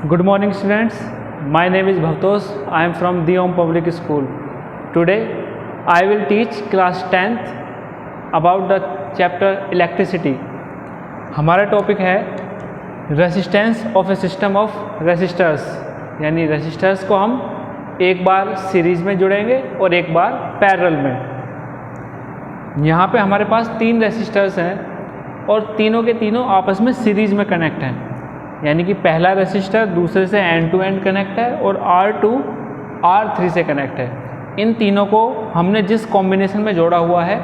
Good morning students, my name is Bhavtosh. I am from The Om Public School. Today I will teach class 10th about the chapter electricity. हमारा topic है resistance of a system of resistors, यानी resistors को हम एक बार series में जुड़ेंगे और एक बार पैरेलल में। यहाँ पे हमारे पास तीन रेसिस्टर्स हैं और तीनों के तीनों आपस में सीरीज में कनेक्ट हैं, यानी कि पहला रेसिस्टर दूसरे से एंड टू एंड कनेक्ट है और R2 R3 से कनेक्ट है। इन तीनों को हमने जिस कॉम्बिनेशन में जोड़ा हुआ है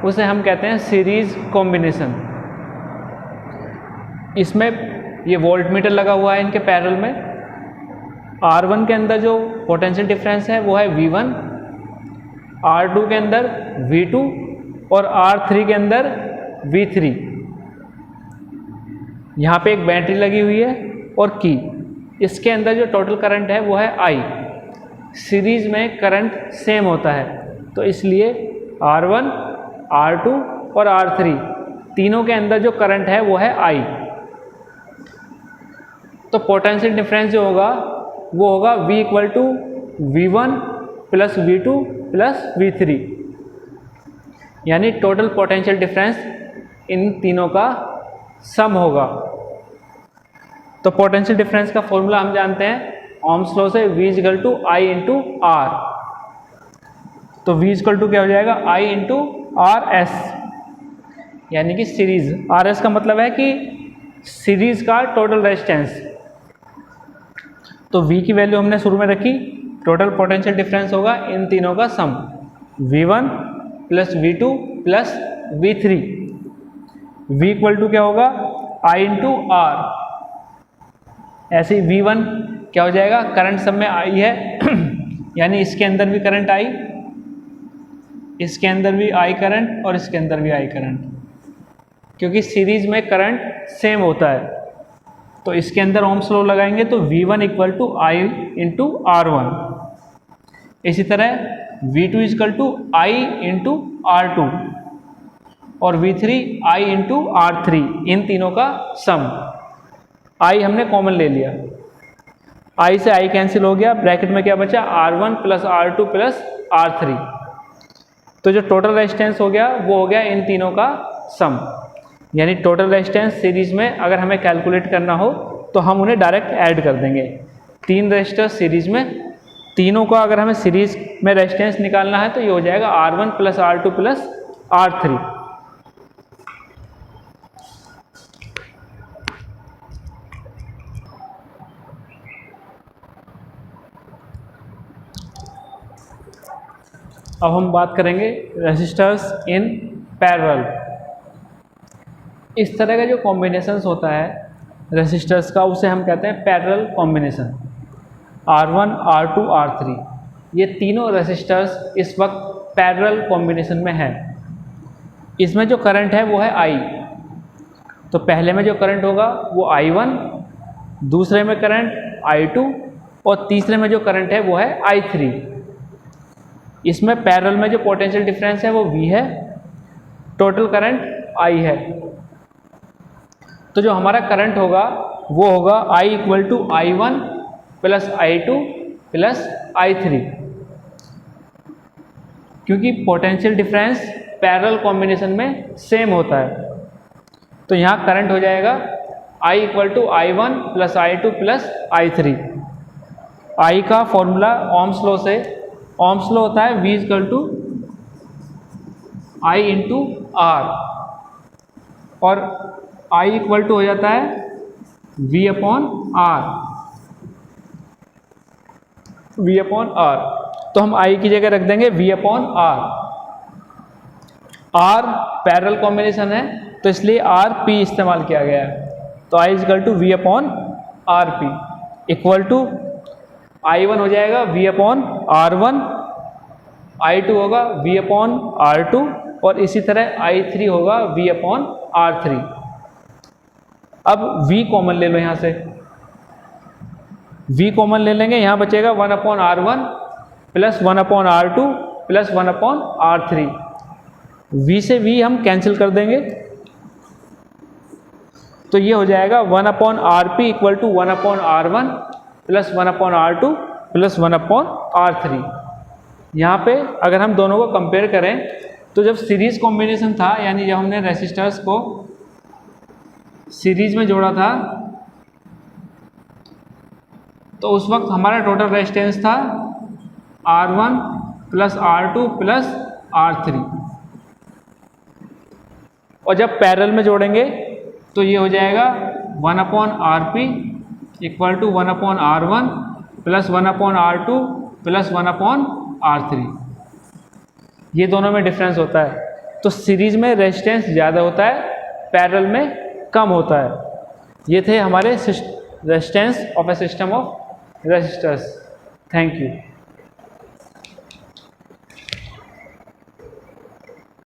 उसे हम कहते हैं सीरीज कॉम्बिनेशन। इसमें ये वोल्ट मीटर लगा हुआ है इनके पैरेलल में। R1 के अंदर जो पोटेंशियल डिफरेंस है वो है V1, R2 के अंदर V2 और R3 के अंदर V3। यहाँ पे एक बैटरी लगी हुई है और की, इसके अंदर जो टोटल करंट है वो है I। सीरीज में करंट सेम होता है तो इसलिए R1, R2 और R3 तीनों के अंदर जो करंट है वो है I। तो पोटेंशियल डिफरेंस जो होगा वो होगा V equal to V1 plus V2 plus V3, यानी टोटल पोटेंशियल डिफरेंस इन तीनों का सम होगा। तो पोटेंशियल डिफरेंस का फॉर्मूला हम जानते हैं ओम्स लॉ से, V equal to I into R। तो V इक्वल टू क्या हो जाएगा, I इंटू RS, यानी कि सीरीज। RS का मतलब है कि सीरीज का टोटल रेजिस्टेंस। तो V की वैल्यू हमने शुरू में रखी, टोटल पोटेंशियल डिफरेंस होगा इन तीनों का sum, V1 plus V2 plus V3। V equal to क्या होगा, I इंटू R। ऐसे ही V1 क्या हो जाएगा, करंट सब में I है यानी इसके अंदर भी करंट I, इसके अंदर भी I करंट और इसके अंदर भी I करंट, क्योंकि सीरीज में करंट सेम होता है। तो इसके अंदर ओम्स लॉ लगाएंगे तो V1 equal to I into R1। इसी तरह V2 equal to I into R2 और V3 I इंटू R3, इन तीनों का सम। I हमने कॉमन ले लिया, I से I कैंसिल हो गया, ब्रैकेट में क्या बचा, R1 plus R2 plus R3। तो जो टोटल रेजिस्टेंस हो गया वो हो गया इन तीनों का सम, यानी टोटल रेजिस्टेंस सीरीज में अगर हमें कैलकुलेट करना हो तो हम उन्हें डायरेक्ट ऐड कर देंगे। तीन रेजिस्टर सीरीज में, तीनों का अगर हमें सीरीज में रेजिस्टेंस निकालना है तो ये हो जाएगा R1 plus R2 plus R3। अब हम बात करेंगे रेसिस्टर्स इन पैरेलल। इस तरह का जो कॉम्बिनेशंस होता है रेसिस्टर्स का उसे हम कहते हैं parallel combination. R1, R2, R3 ये तीनों रेसिस्टर्स इस वक्त पैरेलल कॉम्बिनेशन में है। इसमें जो करंट है वो है I। तो पहले में जो करंट होगा वो I1, दूसरे में करंट I2 और तीसरे में जो करंट है वो है I3। इसमें पैरेलल में जो पोटेंशियल डिफरेंस है वो V है, टोटल करंट I है। तो जो हमारा करंट होगा वो होगा I equal to I1 plus I2 plus I3, क्योंकि पोटेंशियल डिफरेंस पैरेलल कॉम्बिनेशन में सेम होता है। तो यहाँ करंट हो जाएगा I equal to I1 plus I2 plus I3। I का फॉर्मूला ओम्स लॉ से, ओम्स लॉ होता है V equal to I into R और I इक्वल टू हो जाता है V upon R, V upon R। तो हम I की जगह रख देंगे V upon R। R parallel combination है तो इसलिए RP इस्तेमाल किया गया है। तो I equal to V upon RP equal to I1 हो जाएगा V अपॉन R1, I2 होगा V अपॉन R2 और इसी तरह I3 होगा V अपॉन R3। अब V कॉमन ले लो, यहाँ से V कॉमन ले लेंगे, यहाँ बचेगा 1 upon R1 plus 1 upon R2 plus 1 upon R3। V से V हम कैंसिल कर देंगे तो ये हो जाएगा 1/RP equal to 1/R1 plus 1/R2 plus 1/R3। यहाँ पे अगर हम दोनों को कंपेयर करें तो जब सीरीज कॉम्बिनेशन था, यानी जब हमने रेसिस्टर्स को सीरीज में जोड़ा था, तो उस वक्त हमारा टोटल रेजिस्टेंस था R1 plus R2 plus R3। और जब पैरेलल में जोड़ेंगे तो ये हो जाएगा 1/RP equal to 1/R1 plus 1/R2 plus 1/R3। ये दोनों में डिफरेंस होता है। तो सीरीज में रेजिस्टेंस ज़्यादा होता है, पैरेलल में कम होता है। ये थे हमारे resistance of a system of resistors. Thank you.